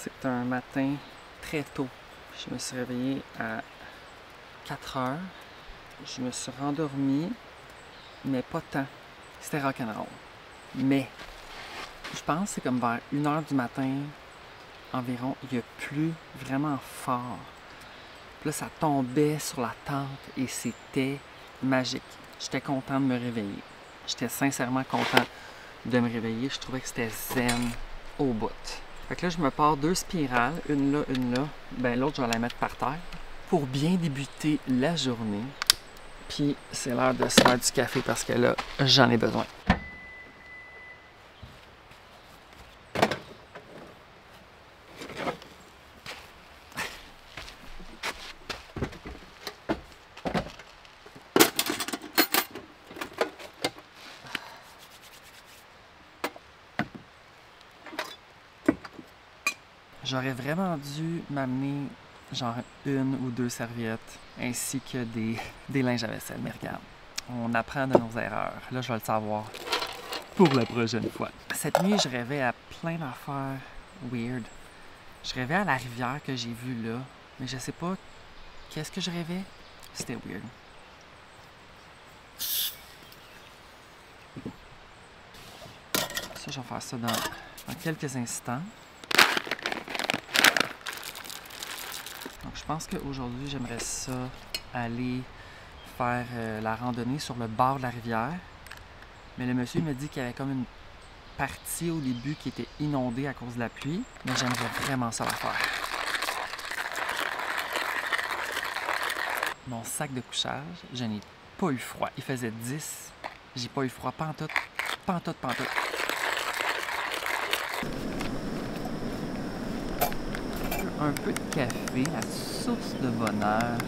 C'est un matin très tôt. Je me suis réveillé à 4 heures. Je me suis rendormi, mais pas tant. C'était rock'n'roll. Mais, je pense que c'est comme vers 1 heure du matin environ, il a plu vraiment fort. Puis là, ça tombait sur la tente et c'était magique. J'étais content de me réveiller. J'étais sincèrement content de me réveiller. Je trouvais que c'était zen au bout. Fait que là, je me pars 2 spirales, une là, une là. Ben l'autre, je vais la mettre par terre pour bien débuter la journée. Puis c'est l'heure de se faire du café parce que là, j'en ai besoin. J'aurais vraiment dû m'amener genre 1 ou 2 serviettes ainsi que des linges à vaisselle. Mais regarde, on apprend de nos erreurs. Là, je vais le savoir pour la prochaine fois. Cette nuit, je rêvais à plein d'affaires weird. Je rêvais à la rivière que j'ai vue là, mais je sais pas qu'est-ce que je rêvais. C'était weird. Ça, je vais faire ça dans quelques instants. Donc, je pense qu'aujourd'hui, j'aimerais ça aller faire la randonnée sur le bord de la rivière. Mais le monsieur me dit qu'il y avait comme une partie au début qui était inondée à cause de la pluie. Mais j'aimerais vraiment ça la faire. Mon sac de couchage, je n'ai pas eu froid. Il faisait 10. J'ai pas eu froid pantoute, pantoute, pantoute. Un peu de café, la source de bonheur.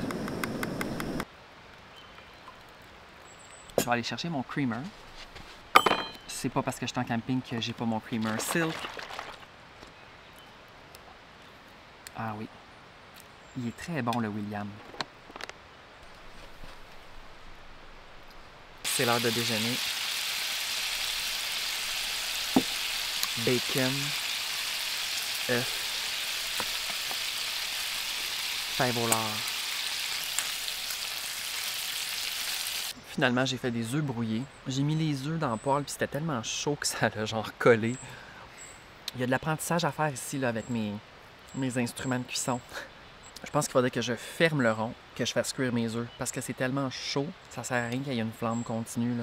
Je vais aller chercher mon creamer. C'est pas parce que je suis en camping que j'ai pas mon creamer Silk. Ah oui. Il est très bon le William. C'est l'heure de déjeuner. Bacon, œufs, fèves au lard. Finalement, j'ai fait des œufs brouillés. J'ai mis les œufs dans le poêle puis c'était tellement chaud que ça a genre collé. Il y a de l'apprentissage à faire ici là, avec mes instruments de cuisson. Je pense qu'il faudrait que je ferme le rond, que je fasse cuire mes œufs parce que c'est tellement chaud, ça sert à rien qu'il y ait une flamme continue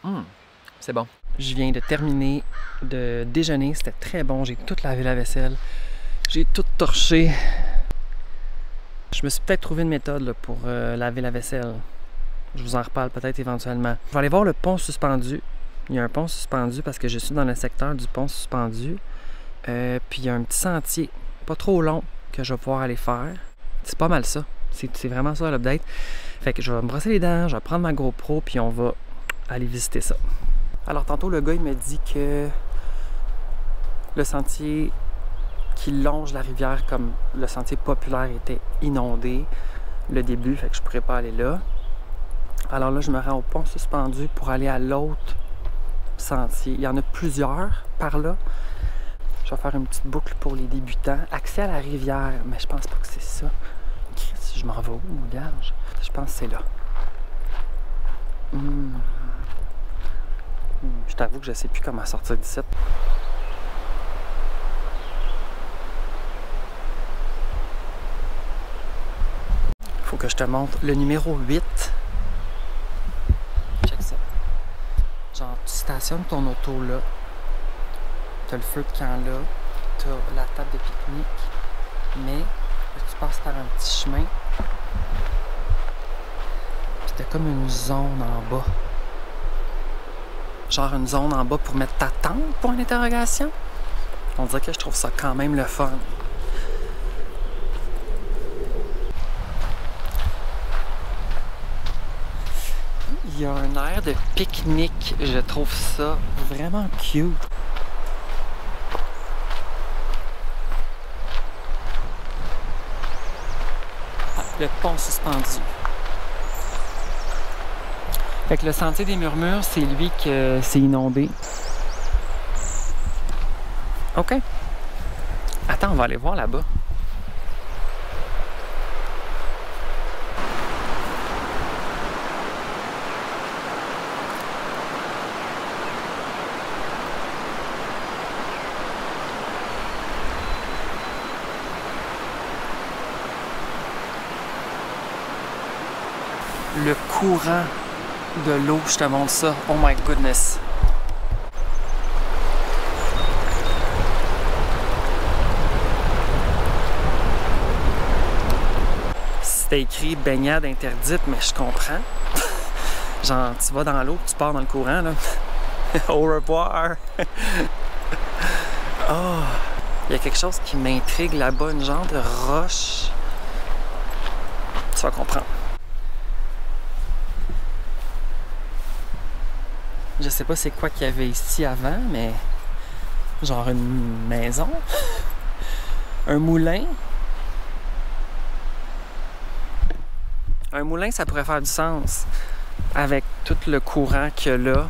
là. C'est bon. Je viens de terminer de déjeuner, c'était très bon. J'ai tout lavé la vaisselle, j'ai tout torché. Je me suis peut-être trouvé une méthode là, pour laver la vaisselle. Je vous en reparle peut-être éventuellement. Je vais aller voir le pont suspendu. Il y a un pont suspendu parce que je suis dans le secteur du pont suspendu. Puis il y a un petit sentier, pas trop long, que je vais pouvoir aller faire. C'est pas mal ça. C'est vraiment ça l'update. Fait que je vais me brosser les dents, je vais prendre ma GoPro, puis on va aller visiter ça. Alors tantôt, le gars, il me dit que le sentier qui longe la rivière comme le sentier populaire était inondé le début, fait que je pourrais pas aller là. Alors là, je me rends au pont suspendu pour aller à l'autre sentier. Il y en a plusieurs par là. Je vais faire une petite boucle pour les débutants. Accès à la rivière, mais je pense pas que c'est ça. Chris, je m'en vais où, mon gars? Je pense que c'est là. Je t'avoue que je sais plus comment sortir d'ici. Faut que je te montre le numéro 8. Check ça. Genre, tu stationnes ton auto là. T'as le feu de camp là. T'as la table de pique-nique. Mais tu passes par un petit chemin. Puis t'as comme une zone en bas. Genre une zone en bas pour mettre ta tente, point d'interrogation. On dirait que je trouve ça quand même le fun. Il y a un air de pique-nique, je trouve ça vraiment cute. Ah, le pont suspendu. Fait que le sentier des murmures, c'est lui que c'est inondé. OK. Attends, on va aller voir là-bas. Le courant de l'eau, je te montre ça. Oh my goodness. C'était écrit baignade interdite, mais je comprends. Genre, tu vas dans l'eau, tu pars dans le courant, là. Au revoir. Oh, il y a quelque chose qui m'intrigue là-bas, une genre de roche. Tu vas comprendre. Je sais pas c'est quoi qu'il y avait ici avant, mais genre une maison, un moulin. Un moulin, ça pourrait faire du sens avec tout le courant qu'il y a là.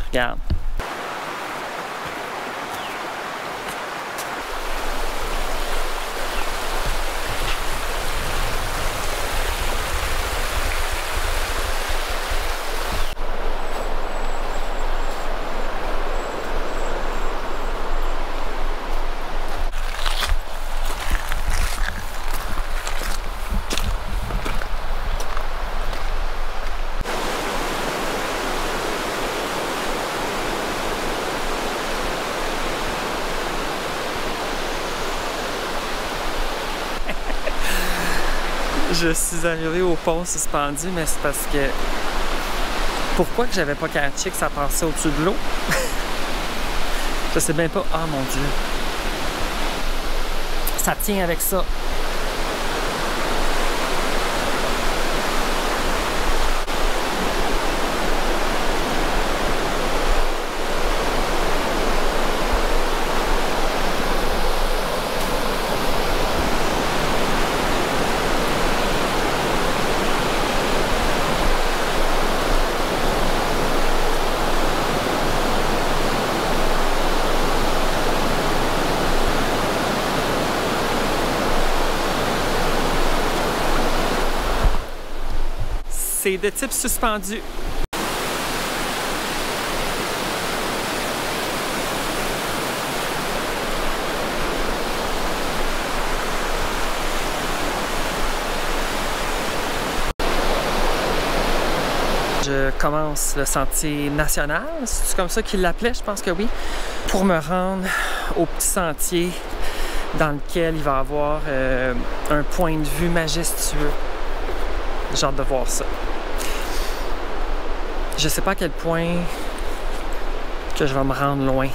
Regarde. Je suis arrivé au pont suspendu, mais c'est parce que... Pourquoi que j'avais pas catché que ça passait au-dessus de l'eau? Je sais bien pas. Ah, mon Dieu! Ça tient avec ça. C'est de type suspendu. Je commence le sentier national, c'est comme ça qu'il l'appelait, je pense que oui, pour me rendre au petit sentier dans lequel il va y avoir un point de vue majestueux. J'ai hâte de voir ça. Je sais pas à quel point que je vais me rendre loin.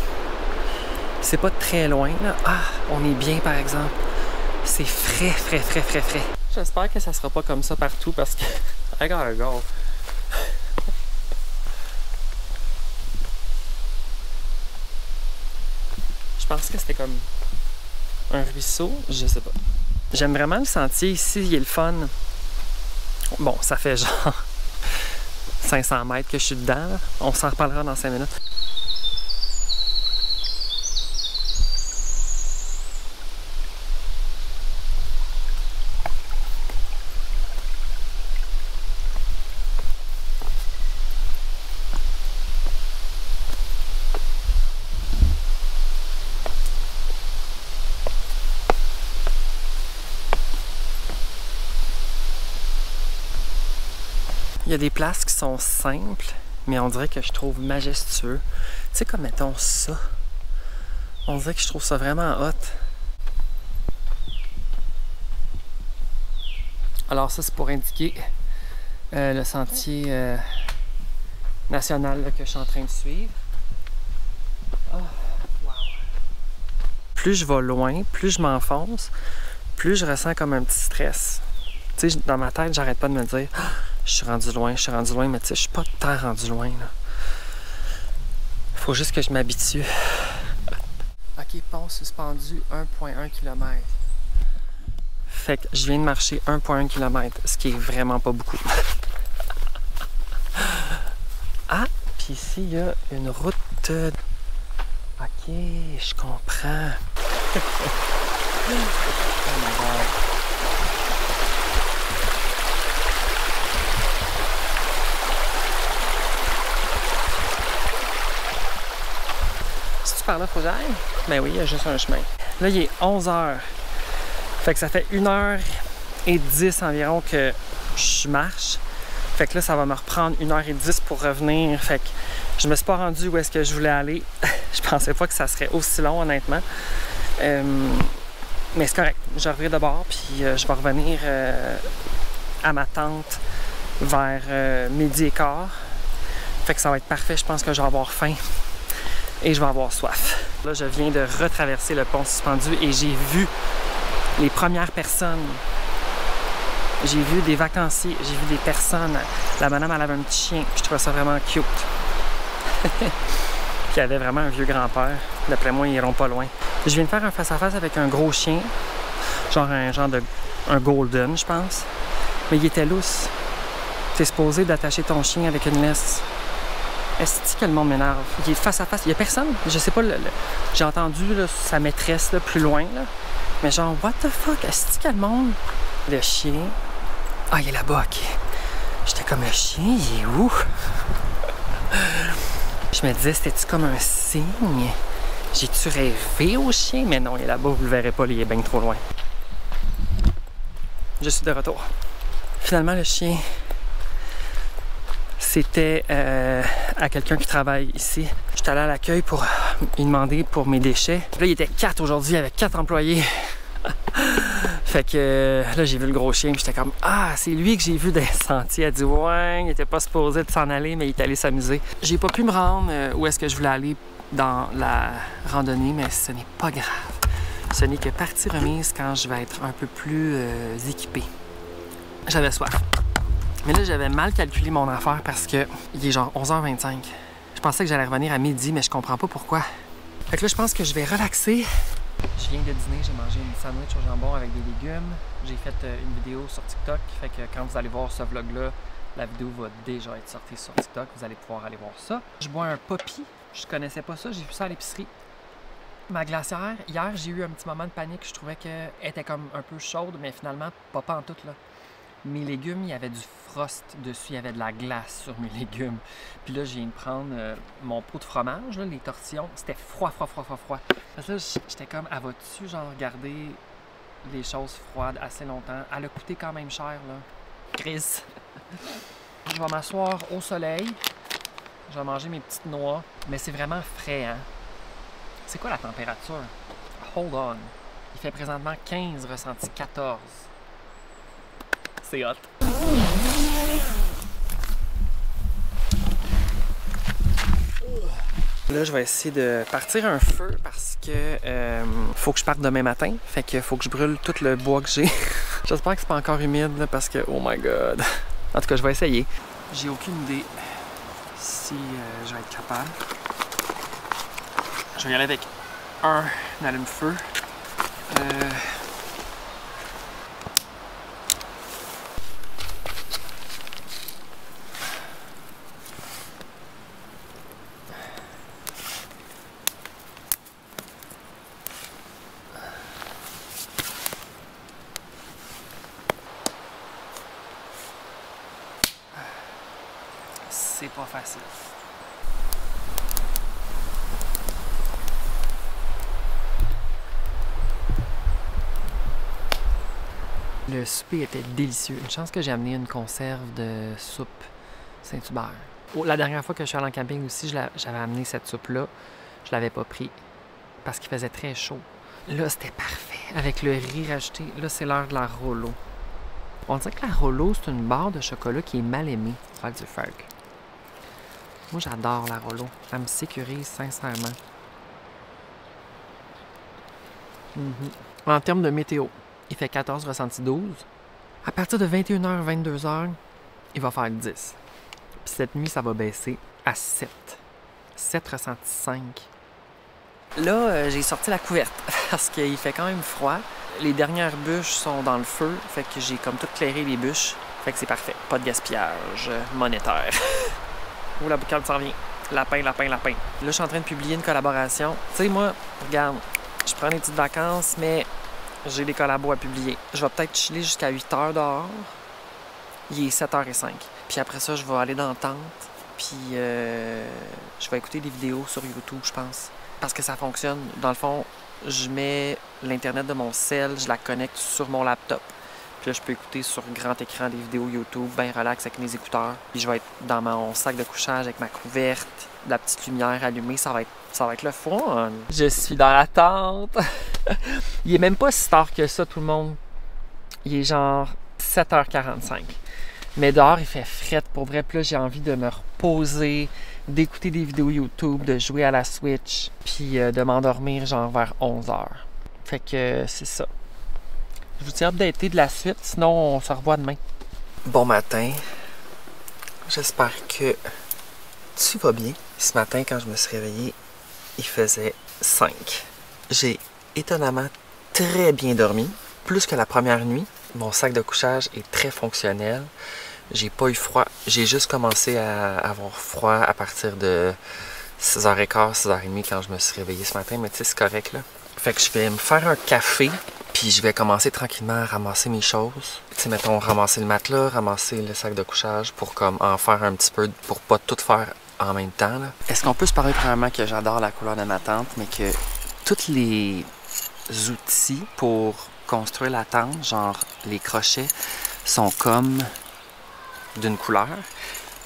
C'est pas très loin, là. Ah, on est bien, par exemple. C'est frais, frais, frais, frais, frais. J'espère que ça sera pas comme ça partout parce que... I gotta go. Je pense que c'était comme un ruisseau, je sais pas. J'aime vraiment le sentier ici, il est le fun. Bon, ça fait genre 500 mètres que je suis dedans, là. On s'en reparlera dans 5 minutes. Il y a des places qui sont simples, mais on dirait que je trouve majestueux. Tu sais, comme mettons ça. On dirait que je trouve ça vraiment hot. Alors ça, c'est pour indiquer le sentier national là, que je suis en train de suivre. Oh, wow. Plus je vais loin, plus je m'enfonce, plus je ressens comme un petit stress. Tu sais, dans ma tête, j'arrête pas de me dire je suis rendu loin, mais tu sais, je suis pas tant rendu loin, là. Faut juste que je m'habitue. Ok, pont suspendu, 1,1 km. Fait que je viens de marcher 1,1 km, ce qui est vraiment pas beaucoup. Ah, puis ici, il y a une route... Ok, je comprends. Oh my God. Si tu par là, faut que j'aille? Ben oui, il y a juste un chemin. Là, il est 11h. Fait que ça fait 1h10 environ que je marche. Fait que là, ça va me reprendre 1h10 pour revenir. Fait que je me suis pas rendu où est-ce que je voulais aller. Je pensais pas que ça serait aussi long, honnêtement. Mais c'est correct. Je reviens de bord, puis je vais revenir à ma tente vers 12h15. Fait que ça va être parfait. Je pense que je vais avoir faim et je vais avoir soif. Là, je viens de retraverser le pont suspendu et j'ai vu les premières personnes. J'ai vu des vacanciers, j'ai vu des personnes. La madame, elle avait un petit chien, puis je trouvais ça vraiment cute. Puis il y avait vraiment un vieux grand-père. D'après moi, ils iront pas loin. Je viens de faire un face-à-face avec un gros chien. Un golden, je pense. Mais il était lousse. T'es supposé d'attacher ton chien avec une laisse. Est-ce que le monde m'énerve? Il est face à face. Il y a personne. Je sais pas. J'ai entendu là, sa maîtresse là, plus loin. Là. Mais genre, what the fuck? Est-ce que le monde... Le chien... Ah, il est là-bas, ok. J'étais comme, le chien, il est où? Je me disais, c'était-tu comme un signe? J'ai-tu rêvé au chien? Mais non, il est là-bas, vous le verrez pas, il est bien trop loin. Je suis de retour. Finalement, le chien, c'était à quelqu'un qui travaille ici. J'étais allé à l'accueil pour lui demander pour mes déchets. Là, il était 4 aujourd'hui, avec 4 employés. Fait que là, j'ai vu le gros chien, puis j'étais comme, ah, c'est lui que j'ai vu dans les sentiers. Elle a dit, ouais, il était pas supposé de s'en aller, mais il est allé s'amuser. J'ai pas pu me rendre où est-ce que je voulais aller dans la randonnée, mais ce n'est pas grave. Ce n'est que partie remise quand je vais être un peu plus équipée. J'avais soif. Mais là, j'avais mal calculé mon affaire parce que il est genre 11h25. Je pensais que j'allais revenir à midi, mais je comprends pas pourquoi. Fait que là, je pense que je vais relaxer. Je viens de dîner, j'ai mangé une sandwich au jambon avec des légumes. J'ai fait une vidéo sur TikTok, fait que quand vous allez voir ce vlog-là, la vidéo va déjà être sortie sur TikTok. Vous allez pouvoir aller voir ça. Je bois un Poppi. Je connaissais pas ça, j'ai vu ça à l'épicerie. Ma glacière, hier, j'ai eu un petit moment de panique. Je trouvais qu'elle était comme un peu chaude, mais finalement, pas pantoute, là. Mes légumes, il y avait du frost dessus, il y avait de la glace sur mes légumes. Puis là, je viens de prendre mon pot de fromage, là, les tortillons. C'était froid. Parce que là, j'étais comme, elle va-tu, genre, garder les choses froides assez longtemps? Elle a coûté quand même cher, là. Chris! Je vais m'asseoir au soleil. Je vais manger mes petites noix. Mais c'est vraiment frais, hein? C'est quoi la température? Hold on. Il fait présentement 15, ressenti 14. C'est hot. Là, je vais essayer de partir un feu parce que faut que je parte demain matin. Fait que faut que je brûle tout le bois que j'ai. J'espère que c'est pas encore humide là, parce que, oh my god. En tout cas, je vais essayer. J'ai aucune idée si je vais être capable. Je vais y aller avec un allume-feu. C'est pas facile. Le souper était délicieux. Une chance que j'ai amené une conserve de soupe Saint-Hubert. Oh, la dernière fois que je suis allée en camping aussi, j'avais amené cette soupe-là. Je l'avais pas pris parce qu'il faisait très chaud. Là, c'était parfait. Avec le riz rajouté. Là, c'est l'heure de la Rollo. On dirait que la Rollo, c'est une barre de chocolat qui est mal aimée. Avec du funk. Moi, j'adore la Rollo. Elle me sécurise sincèrement. En termes de météo, il fait 14, ressenti 12. À partir de 21h, 22h, il va faire 10. Puis cette nuit, ça va baisser à 7. 7, ressenti 5. Là, j'ai sorti la couverte parce qu'il fait quand même froid. Les dernières bûches sont dans le feu, fait que j'ai comme tout clairé les bûches. Fait que c'est parfait. Pas de gaspillage monétaire. Oh, la boucane s'en vient. Lapin, lapin, lapin. Là, je suis en train de publier une collaboration. Tu sais, moi, regarde, je prends des petites vacances, mais j'ai des collabos à publier. Je vais peut-être chiller jusqu'à 8 h dehors. Il est 7h05. Puis après ça, je vais aller dans la tente. Puis je vais écouter des vidéos sur YouTube, je pense. Parce que ça fonctionne. Dans le fond, je mets l'Internet de mon cell, je la connecte sur mon laptop. Puis là, je peux écouter sur grand écran des vidéos YouTube, bien relax avec mes écouteurs. Puis je vais être dans mon sac de couchage avec ma couverte, la petite lumière allumée, ça va être le fun. Je suis dans la tente. Il est même pas si tard que ça, tout le monde. Il est genre 7h45. Mais dehors, il fait fret pour vrai. Puis là, j'ai envie de me reposer, d'écouter des vidéos YouTube, de jouer à la Switch, puis de m'endormir genre vers 11h. Fait que c'est ça. Je vous tiens updaté de la suite, sinon on se revoit demain. Bon matin. J'espère que tu vas bien. Ce matin, quand je me suis réveillé, il faisait 5. J'ai étonnamment très bien dormi, plus que la première nuit. Mon sac de couchage est très fonctionnel. J'ai pas eu froid. J'ai juste commencé à avoir froid à partir de 6h15, 6h30 quand je me suis réveillé ce matin, mais tu sais, c'est correct là. Fait que je vais me faire un café, puis je vais commencer tranquillement à ramasser mes choses. Tu sais, mettons, ramasser le matelas, ramasser le sac de couchage pour comme en faire un petit peu, pour pas tout faire en même temps, là. Est-ce qu'on peut se parler premièrement que j'adore la couleur de ma tente, mais que tous les outils pour construire la tente, genre les crochets, sont comme d'une couleur.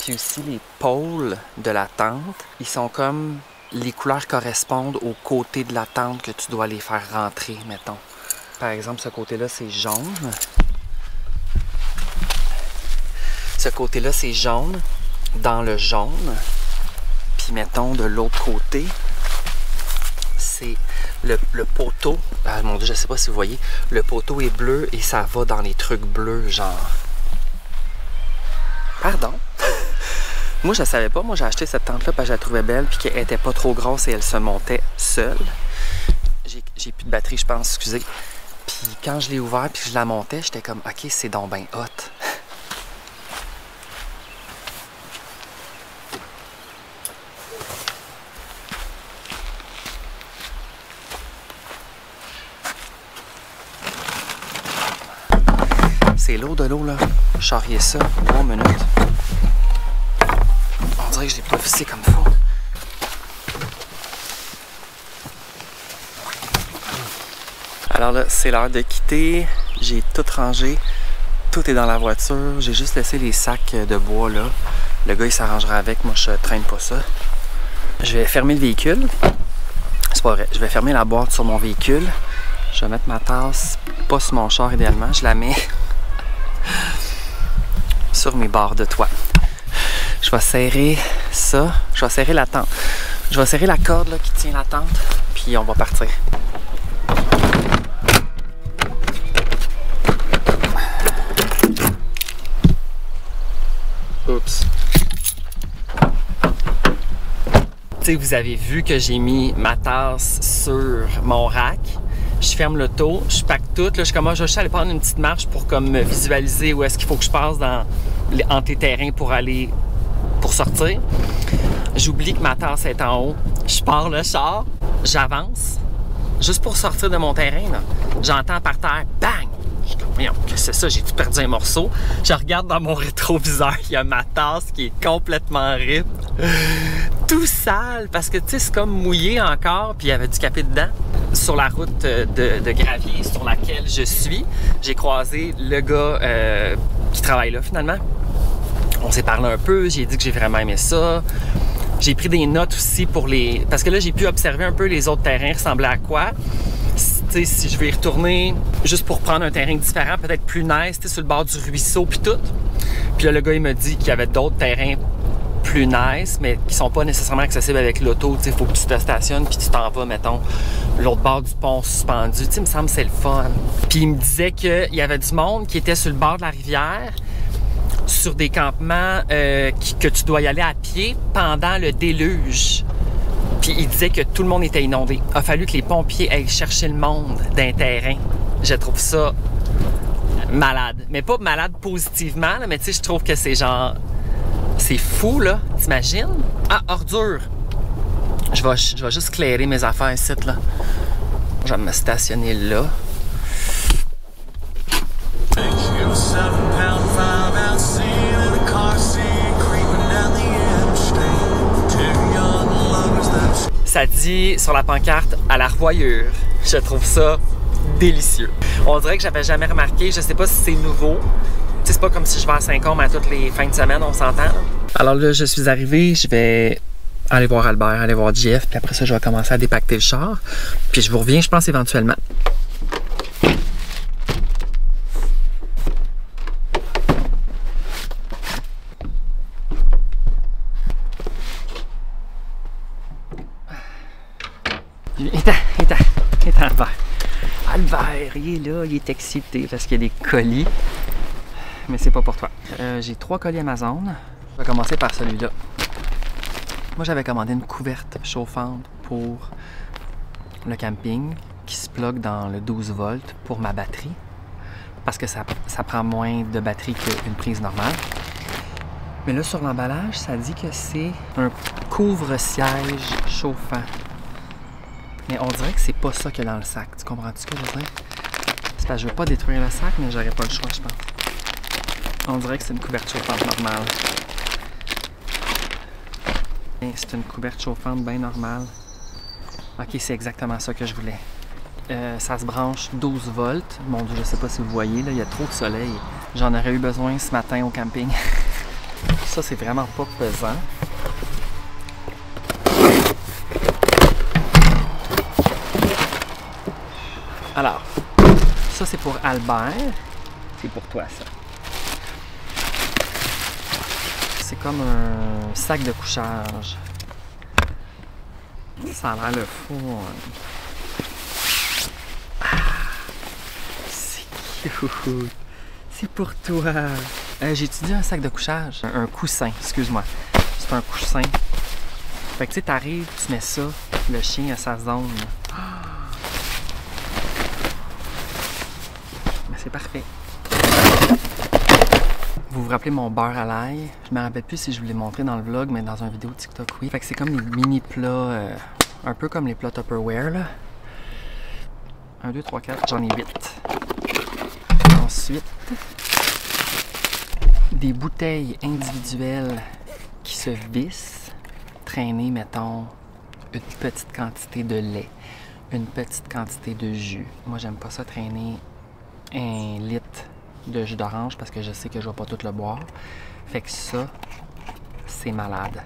Puis aussi les pôles de la tente, ils sont comme... Les couleurs correspondent aux côtés de la tente que tu dois les faire rentrer, mettons. Par exemple, ce côté-là, c'est jaune. Ce côté-là, c'est jaune dans le jaune. Puis, mettons, de l'autre côté, c'est le poteau. Ah, mon Dieu, je sais pas si vous voyez. Le poteau est bleu et ça va dans les trucs bleus, genre. Pardon? Moi, je savais pas. Moi, j'ai acheté cette tente-là parce que je la trouvais belle puis qu'elle était pas trop grosse et elle se montait seule. J'ai plus de batterie, je pense, excusez. Puis quand je l'ai ouvert puis que je la montais, j'étais comme, OK, c'est donc ben hot. C'est l'eau de l'eau, là. Charrier ça, 3 minutes. On dirait que je l'ai pas vissé comme il faut. Alors là, c'est l'heure de quitter. J'ai tout rangé. Tout est dans la voiture. J'ai juste laissé les sacs de bois là. Le gars, il s'arrangera avec. Moi, je traîne pas ça. Je vais fermer le véhicule. C'est pas vrai. Je vais fermer la boîte sur mon véhicule. Je vais mettre ma tasse pas sur mon char idéalement. Je la mets sur mes barres de toit. Je vais serrer ça. Je vais serrer la tente. Je vais serrer la corde là, qui tient la tente. Puis on va partir. Oups. Tu sais, vous avez vu que j'ai mis ma tasse sur mon rack. Je ferme l'auto, je pack tout. Là, je suis comme, je vais juste aller prendre une petite marche pour comme me visualiser où est-ce qu'il faut que je passe entre les terrains pour sortir. J'oublie que ma tasse est en haut. Je pars le char, j'avance, juste pour sortir de mon terrain. J'entends par terre, bang! Je suis comme, voyons, qu'est-ce que c'est ça? J'ai tout perdu un morceau. Je regarde dans mon rétroviseur, il y a ma tasse qui est complètement rip. Tout sale, parce que tu sais, c'est comme mouillé encore, puis il y avait du capé dedans. Sur la route de gravier sur laquelle je suis, j'ai croisé le gars qui travaille là finalement. On s'est parlé un peu, j'ai dit que j'ai vraiment aimé ça. J'ai pris des notes aussi pour les... Parce que là, j'ai pu observer un peu les autres terrains ressemblaient à quoi. Tu sais, si je vais y retourner juste pour prendre un terrain différent, peut-être plus nice, sur le bord du ruisseau puis tout. Puis là, le gars, il m'a dit qu'il y avait d'autres terrains plus nice, mais qui sont pas nécessairement accessibles avec l'auto. Il faut que tu te stationnes puis tu t'en vas, mettons, l'autre bord du pont suspendu. Tu sais, il me semble que c'est le fun. Puis il me disait qu'il y avait du monde qui était sur le bord de la rivière, sur des campements que tu dois y aller à pied pendant le déluge. Puis il disait que tout le monde était inondé. Il a fallu que les pompiers aillent chercher le monde d'un terrain. Je trouve ça malade. Mais pas malade positivement, là, mais tu sais, je trouve que c'est genre C'est fou, là. T'imagines? Ah, ordure! Je vais juste clairer mes affaires ici, là. Je vais me stationner là. Ça dit sur la pancarte à la revoyure. Je trouve ça délicieux. On dirait que j'avais jamais remarqué. Je sais pas si c'est nouveau. C'est pas comme si je vais à Saint-Côme à toutes les fins de semaine, on s'entend. Alors là, je suis arrivé. Je vais aller voir Albert, aller voir Jeff. Puis après ça, je vais commencer à dépacter le char. Puis je vous reviens, je pense, éventuellement. Éteins, Albert. Albert, il est là, il est excité parce qu'il y a des colis. Mais c'est pas pour toi. J'ai 3 colis Amazon. Je vais commencer par celui-là. Moi, j'avais commandé une couverte chauffante pour le camping qui se plug dans le 12 volts pour ma batterie. Parce que ça prend moins de batterie qu'une prise normale. Mais là, sur l'emballage, ça dit que c'est un couvre-siège chauffant. Mais on dirait que c'est pas ça qu'il y a dans le sac. Tu comprends-tu ce que je veux dire? C'est parce que je veux pas détruire le sac, mais j'aurais pas le choix, je pense. On dirait que c'est une couverte chauffante normale. C'est une couverte chauffante bien normale. Ok, c'est exactement ça que je voulais. Ça se branche 12 volts. Mon Dieu, je sais pas si vous voyez, là, il y a trop de soleil. J'en aurais eu besoin ce matin au camping. Ça, c'est vraiment pas pesant. Alors, ça c'est pour Albert. C'est pour toi, ça. C'est comme un sac de couchage. Ça a l'air le fun. Ah, c'est cute. C'est pour toi. J'ai étudié un sac de couchage. Un coussin, excuse-moi. C'est un coussin. Fait que tu sais, t'arrives, tu mets ça, le chien a sa zone. Mais c'est parfait. Vous vous rappelez mon beurre à l'ail? Je me rappelle plus si je vous l'ai montré dans le vlog, mais dans une vidéo TikTok, oui. Fait que c'est comme des mini plats, un peu comme les plats Tupperware, là. 1, 2, 3, 4, j'en ai 8. Ensuite, des bouteilles individuelles qui se vissent. Traîner, mettons, une petite quantité de lait, une petite quantité de jus. Moi, j'aime pas ça traîner 1 litre de jus d'orange parce que je sais que je vais pas tout le boire. Fait que ça, c'est malade.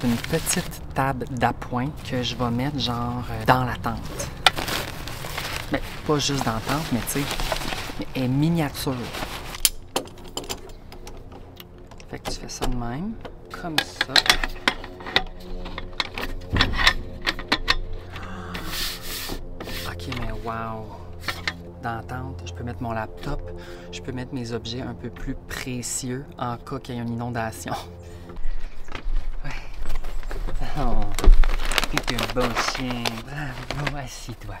Une petite table d'appoint que je vais mettre genre dans la tente. Mais pas juste dans la tente, mais tu sais, elle est miniature. Fait que tu fais ça de même, comme ça. Ok, mais wow! Dans la tente, je peux mettre mon laptop, je peux mettre mes objets un peu plus précieux en cas qu'il y ait une inondation. Ouais. Oh, t'es un bon chien. Bravo, assis-toi.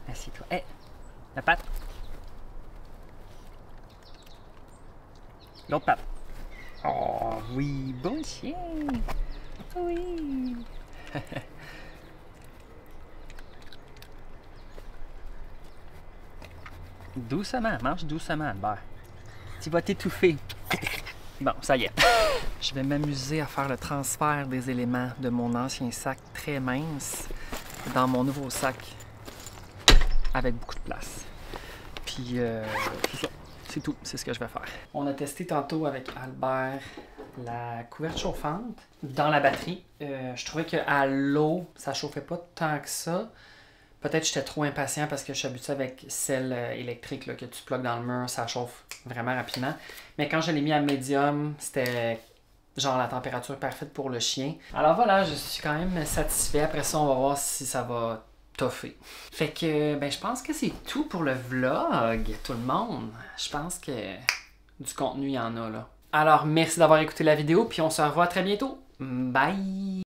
Assis-toi. Hé, la patte. L'autre patte. Oh oui, bon chien. Oui. Doucement, mange doucement, Albert. Tu vas t'étouffer. Bon, ça y est. Je vais m'amuser à faire le transfert des éléments de mon ancien sac très mince dans mon nouveau sac avec beaucoup de place. Puis, c'est ça. C'est tout. C'est ce que je vais faire. On a testé tantôt avec Albert la couverte chauffante dans la batterie. Je trouvais qu'à l'eau, ça chauffait pas tant que ça. Peut-être que j'étais trop impatient parce que je suis habitué avec celle électrique là, que tu plugues dans le mur, ça chauffe vraiment rapidement. Mais quand je l'ai mis à médium, c'était genre la température parfaite pour le chien. Alors voilà, je suis quand même satisfait. Après ça, on va voir si ça va toffer. Fait que, ben je pense que c'est tout pour le vlog, tout le monde. Je pense que du contenu, il y en a là. Alors, merci d'avoir écouté la vidéo, puis on se revoit très bientôt. Bye!